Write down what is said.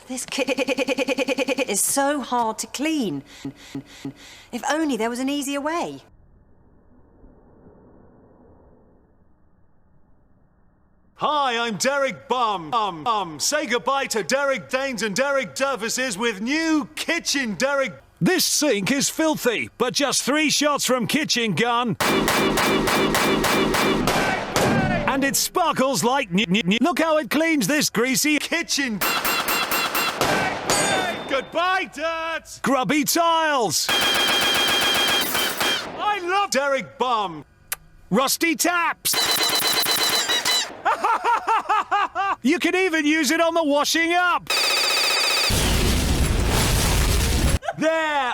This kit is so hard to clean. If only there was an easier way. Hi, I'm Derek Bum. Say goodbye to Derek Danes and Derek Dervises with new Kitchen Derek. This sink is filthy, but just 3 shots from Kitchen Gun. And it sparkles like Look how it cleans this greasy Kitchen. Goodbye, dirt. Grubby tiles. I love Derek Bum. Rusty taps. You can even use it on the washing up. There!